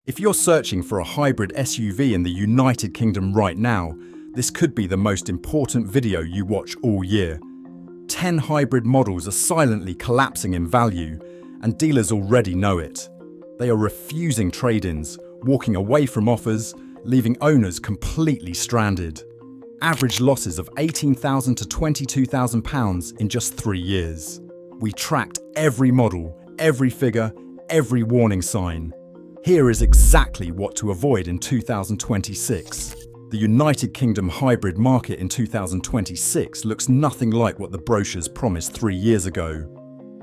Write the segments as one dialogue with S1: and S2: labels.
S1: If you're searching for a hybrid SUV in the United Kingdom right now, this could be the most important video you watch all year. 10 hybrid models are silently collapsing in value, and dealers already know it. They are refusing trade-ins, walking away from offers, leaving owners completely stranded. Average losses of £18,000 to £22,000 in just 3 years. We tracked every model, every figure, every warning sign. Here is exactly what to avoid in 2026. The United Kingdom hybrid market in 2026 looks nothing like what the brochures promised 3 years ago.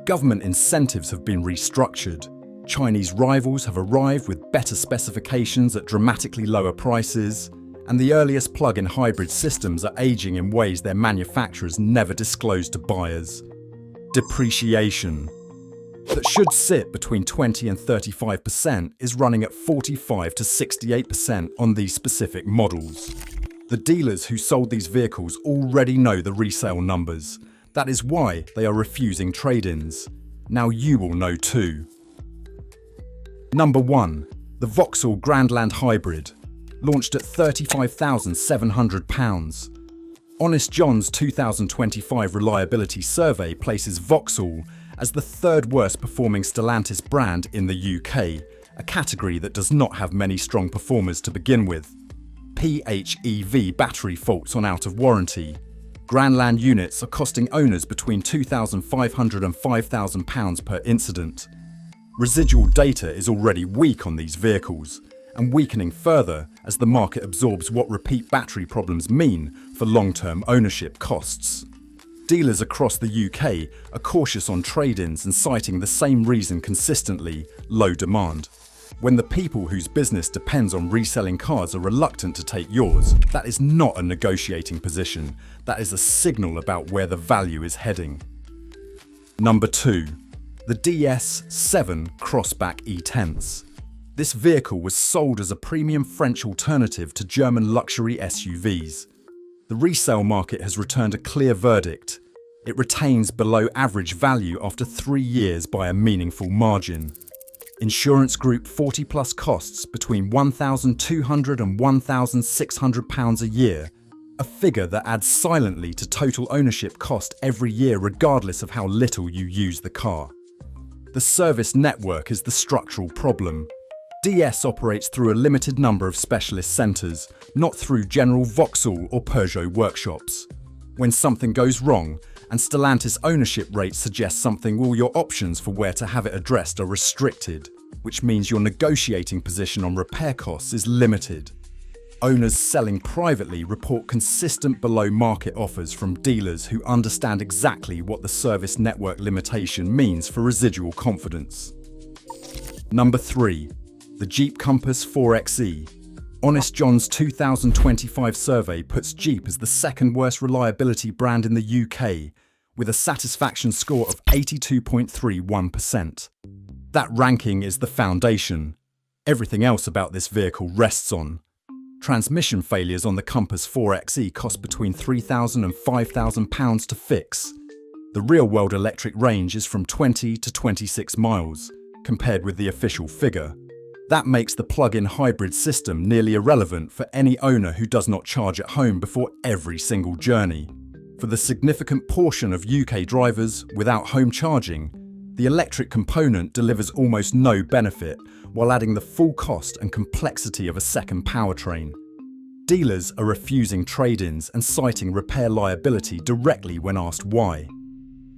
S1: Government incentives have been restructured. Chinese rivals have arrived with better specifications at dramatically lower prices, and the earliest plug-in hybrid systems are aging in ways their manufacturers never disclosed to buyers. Depreciation, that should sit between 20 and 35%, is running at 45 to 68% on these specific models. The dealers who sold these vehicles already know the resale numbers. That is why they are refusing trade-ins. Now you will know too. Number 1. The Vauxhall Grandland Hybrid, launched at £35,700. Honest John's 2025 reliability survey places Vauxhall as the third worst performing Stellantis brand in the UK, a category that does not have many strong performers to begin with. PHEV battery faults on out of warranty. Grandland units are costing owners between £2,500 and £5,000 per incident. Residual data is already weak on these vehicles, and weakening further as the market absorbs what repeat battery problems mean for long-term ownership costs. Dealers across the UK are cautious on trade-ins and citing the same reason consistently: low demand. When the people whose business depends on reselling cars are reluctant to take yours, that is not a negotiating position, that is a signal about where the value is heading. Number 2. The DS7 Crossback E-Tense. This vehicle was sold as a premium French alternative to German luxury SUVs. The resale market has returned a clear verdict. It retains below average value after 3 years by a meaningful margin. Insurance Group 40 plus costs between £1,200 and £1,600 a year, a figure that adds silently to total ownership cost every year regardless of how little you use the car. The service network is the structural problem. DS operates through a limited number of specialist centres, not through general Vauxhall or Peugeot workshops. When something goes wrong, and Stellantis ownership rates suggest something, all your options for where to have it addressed are restricted, which means your negotiating position on repair costs is limited. Owners selling privately report consistent below-market offers from dealers who understand exactly what the service network limitation means for residual confidence. Number 3. The Jeep Compass 4xe. Honest John's 2025 survey puts Jeep as the second worst reliability brand in the UK, with a satisfaction score of 82.31%. That ranking is the foundation. Everything else about this vehicle rests on. Transmission failures on the Compass 4xe cost between £3,000 and £5,000 to fix. The real-world electric range is from 20 to 26 miles, compared with the official figure. That makes the plug-in hybrid system nearly irrelevant for any owner who does not charge at home before every single journey. For the significant portion of UK drivers without home charging, the electric component delivers almost no benefit, while adding the full cost and complexity of a second powertrain. Dealers are refusing trade-ins and citing repair liability directly when asked why.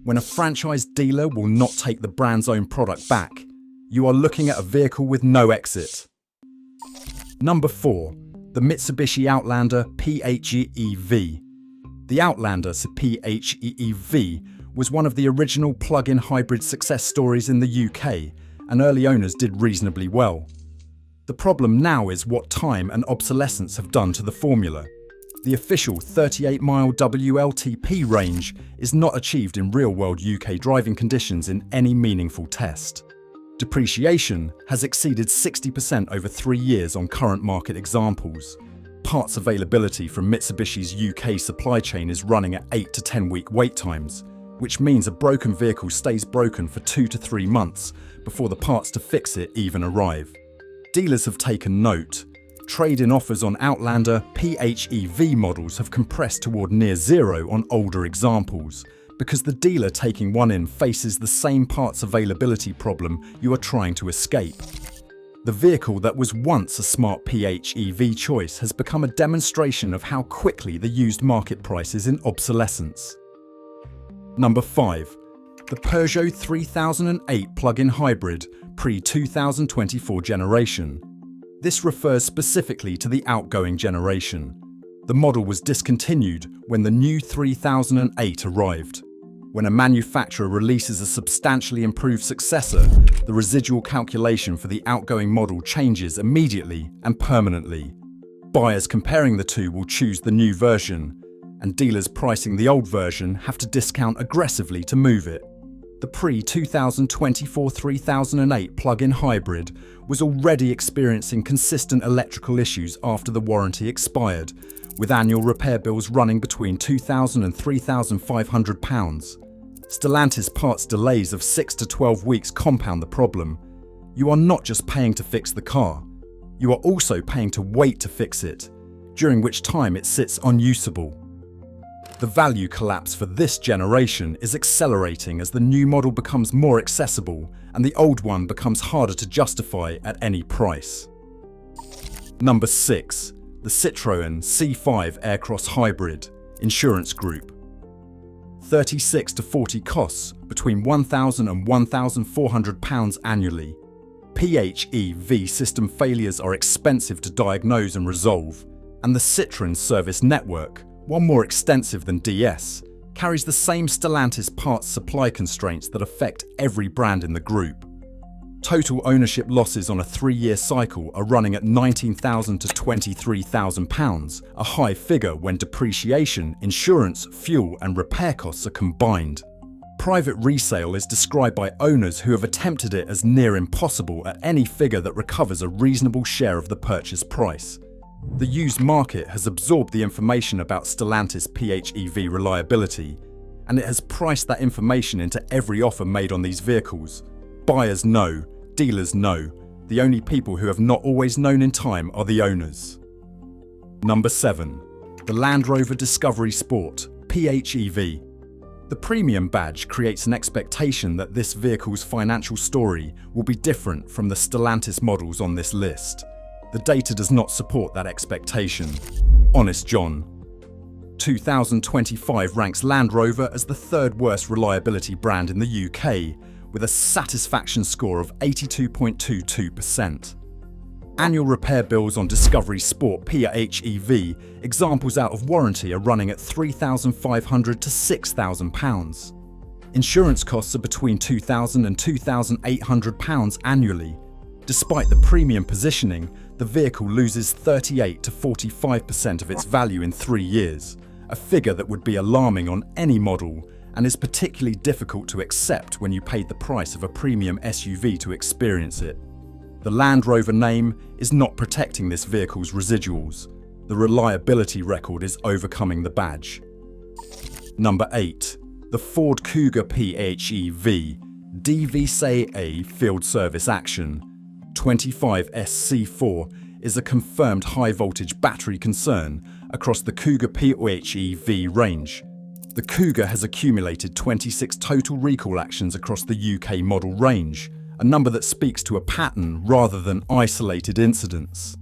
S1: When a franchise dealer will not take the brand's own product back, you are looking at a vehicle with no exit. Number 4. The Mitsubishi Outlander PHEV. The Outlander PHEV was one of the original plug-in hybrid success stories in the UK, and early owners did reasonably well. The problem now is what time and obsolescence have done to the formula. The official 38-mile WLTP range is not achieved in real-world UK driving conditions in any meaningful test. Depreciation has exceeded 60% over 3 years on current market examples. Parts availability from Mitsubishi's UK supply chain is running at 8 to 10 week wait times, which means a broken vehicle stays broken for 2 to 3 months before the parts to fix it even arrive. Dealers have taken note. Trade-in offers on Outlander PHEV models have compressed toward near zero on older examples, because the dealer taking one in faces the same parts availability problem you are trying to escape. The vehicle that was once a smart PHEV choice has become a demonstration of how quickly the used market price is in obsolescence. Number 5. The Peugeot 3008 plug-in hybrid pre-2024 generation. This refers specifically to the outgoing generation. The model was discontinued when the new 3008 arrived. When a manufacturer releases a substantially improved successor, the residual calculation for the outgoing model changes immediately and permanently. Buyers comparing the two will choose the new version, and dealers pricing the old version have to discount aggressively to move it. The pre-2024 3008 plug-in hybrid was already experiencing consistent electrical issues after the warranty expired, with annual repair bills running between £2,000 and £3,500. Stellantis parts delays of 6 to 12 weeks compound the problem. You are not just paying to fix the car, you are also paying to wait to fix it, during which time it sits unusable. The value collapse for this generation is accelerating as the new model becomes more accessible and the old one becomes harder to justify at any price. Number 6. The Citroen C5 Aircross Hybrid, Insurance Group. 36 to 40 costs between £1,000 and £1,400 annually. PHEV system failures are expensive to diagnose and resolve, and the Citroen service network, while more extensive than DS, carries the same Stellantis parts supply constraints that affect every brand in the group. Total ownership losses on a 3-year cycle are running at £19,000 to £23,000, a high figure when depreciation, insurance, fuel and repair costs are combined. Private resale is described by owners who have attempted it as near impossible at any figure that recovers a reasonable share of the purchase price. The used market has absorbed the information about Stellantis PHEV reliability, and it has priced that information into every offer made on these vehicles. Buyers know, dealers know. The only people who have not always known in time are the owners. Number 7. The Land Rover Discovery Sport PHEV. The premium badge creates an expectation that this vehicle's financial story will be different from the Stellantis models on this list. The data does not support that expectation. Honest John. 2025 ranks Land Rover as the third worst reliability brand in the UK, with a satisfaction score of 82.22%. Annual repair bills on Discovery Sport PHEV, examples out of warranty, are running at £3,500 to £6,000. Insurance costs are between £2,000 and £2,800 annually. Despite the premium positioning, the vehicle loses 38 to 45% of its value in 3 years, a figure that would be alarming on any model and is particularly difficult to accept when you paid the price of a premium SUV to experience it. The Land Rover name is not protecting this vehicle's residuals. The reliability record is overcoming the badge. Number 8. The Ford Kuga PHEV DVSA Field Service Action 25SC4 is a confirmed high-voltage battery concern across the Kuga PHEV range. The Kuga has accumulated 26 total recall actions across the UK model range, a number that speaks to a pattern rather than isolated incidents.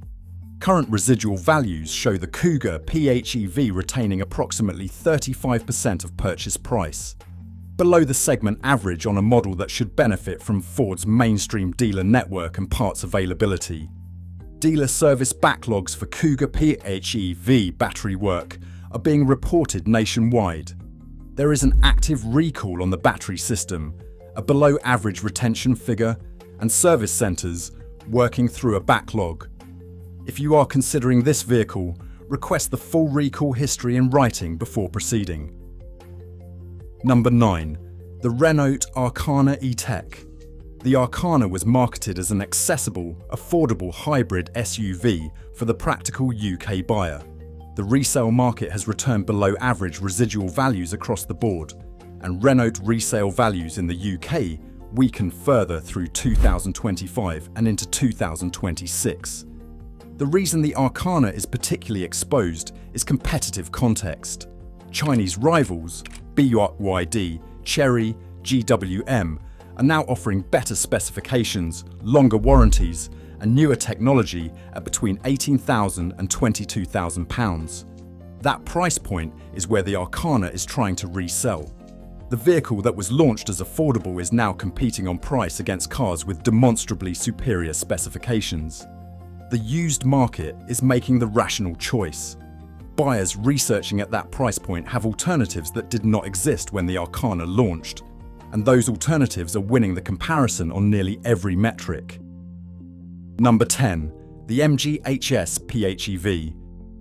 S1: Current residual values show the Kuga PHEV retaining approximately 35% of purchase price, below the segment average on a model that should benefit from Ford's mainstream dealer network and parts availability. Dealer service backlogs for Kuga PHEV battery work are being reported nationwide. There is an active recall on the battery system, a below-average retention figure, and service centres working through a backlog. If you are considering this vehicle, request the full recall history in writing before proceeding. Number 9. The Renault Arkana E-Tech. The Arkana was marketed as an accessible, affordable hybrid SUV for the practical UK buyer. The resale market has returned below average residual values across the board, and Renault resale values in the UK weaken further through 2025 and into 2026. The reason the Arkana is particularly exposed is competitive context. Chinese rivals, BYD, Chery, GWM, are now offering better specifications, longer warranties, and newer technology at between £18,000 and £22,000. That price point is where the Arkana is trying to resell. The vehicle that was launched as affordable is now competing on price against cars with demonstrably superior specifications. The used market is making the rational choice. Buyers researching at that price point have alternatives that did not exist when the Arkana launched, and those alternatives are winning the comparison on nearly every metric. Number 10. The MG HS PHEV.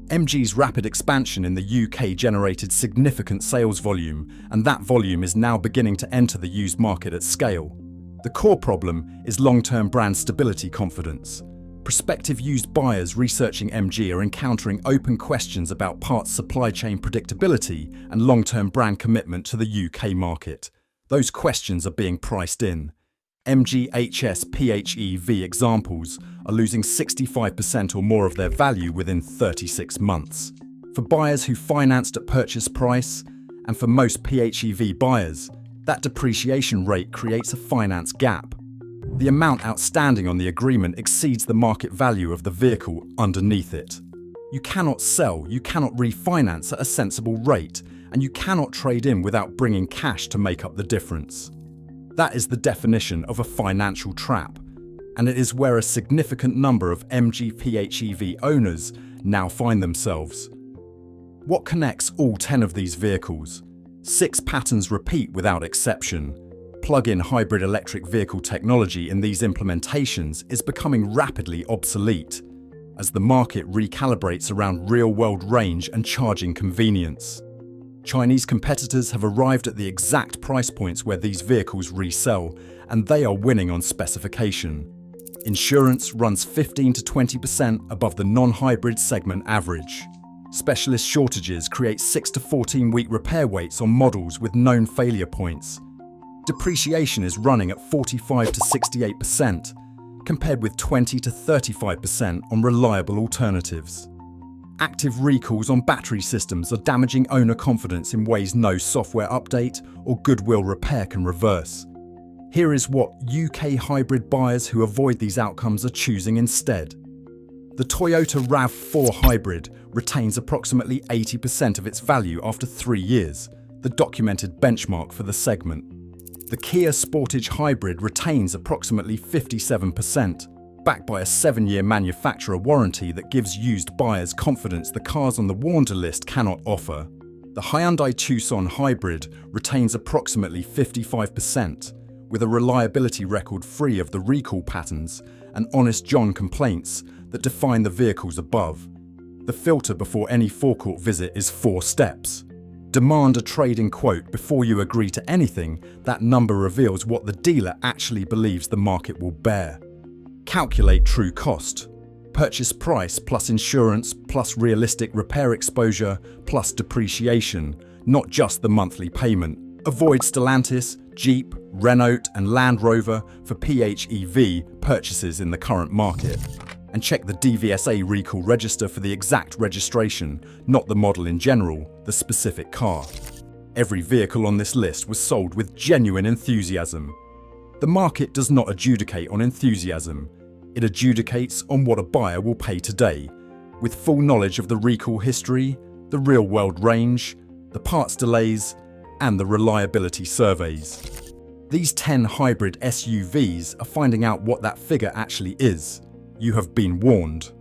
S1: MG's rapid expansion in the UK generated significant sales volume, and that volume is now beginning to enter the used market at scale. The core problem is long-term brand stability confidence. Prospective used buyers researching MG are encountering open questions about parts supply chain predictability and long-term brand commitment to the UK market. Those questions are being priced in. MG HS PHEV examples are losing 65% or more of their value within 36 months. For buyers who financed at purchase price, and for most PHEV buyers, that depreciation rate creates a finance gap. The amount outstanding on the agreement exceeds the market value of the vehicle underneath it. You cannot sell, you cannot refinance at a sensible rate, and you cannot trade in without bringing cash to make up the difference. That is the definition of a financial trap, and it is where a significant number of MG PHEV owners now find themselves. What connects all 10 of these vehicles? 6 patterns repeat without exception. Plug-in hybrid electric vehicle technology in these implementations is becoming rapidly obsolete as the market recalibrates around real-world range and charging convenience. Chinese competitors have arrived at the exact price points where these vehicles resell, and they are winning on specification. Insurance runs 15 to 20% above the non-hybrid segment average. Specialist shortages create 6 to 14-week repair waits on models with known failure points. Depreciation is running at 45 to 68%, compared with 20 to 35% on reliable alternatives. Active recalls on battery systems are damaging owner confidence in ways no software update or goodwill repair can reverse. Here is what UK hybrid buyers who avoid these outcomes are choosing instead. The Toyota RAV4 Hybrid retains approximately 80% of its value after 3 years, the documented benchmark for the segment. The Kia Sportage Hybrid retains approximately 57%, backed by a 7-year manufacturer warranty that gives used buyers confidence the cars on the Warned list cannot offer. The Hyundai Tucson Hybrid retains approximately 55%, with a reliability record free of the recall patterns and honest John complaints that define the vehicles above. The filter before any forecourt visit is 4 steps. Demand a trade-in quote before you agree to anything. That number reveals what the dealer actually believes the market will bear. Calculate true cost. Purchase price plus insurance plus realistic repair exposure plus depreciation, not just the monthly payment. Avoid Stellantis, Jeep, Renault and Land Rover for PHEV purchases in the current market. And check the DVSA recall register for the exact registration, not the model in general, the specific car. Every vehicle on this list was sold with genuine enthusiasm. The market does not adjudicate on enthusiasm. It adjudicates on what a buyer will pay today, with full knowledge of the recall history, the real-world range, the parts delays, and the reliability surveys. These 10 hybrid SUVs are finding out what that figure actually is. You have been warned.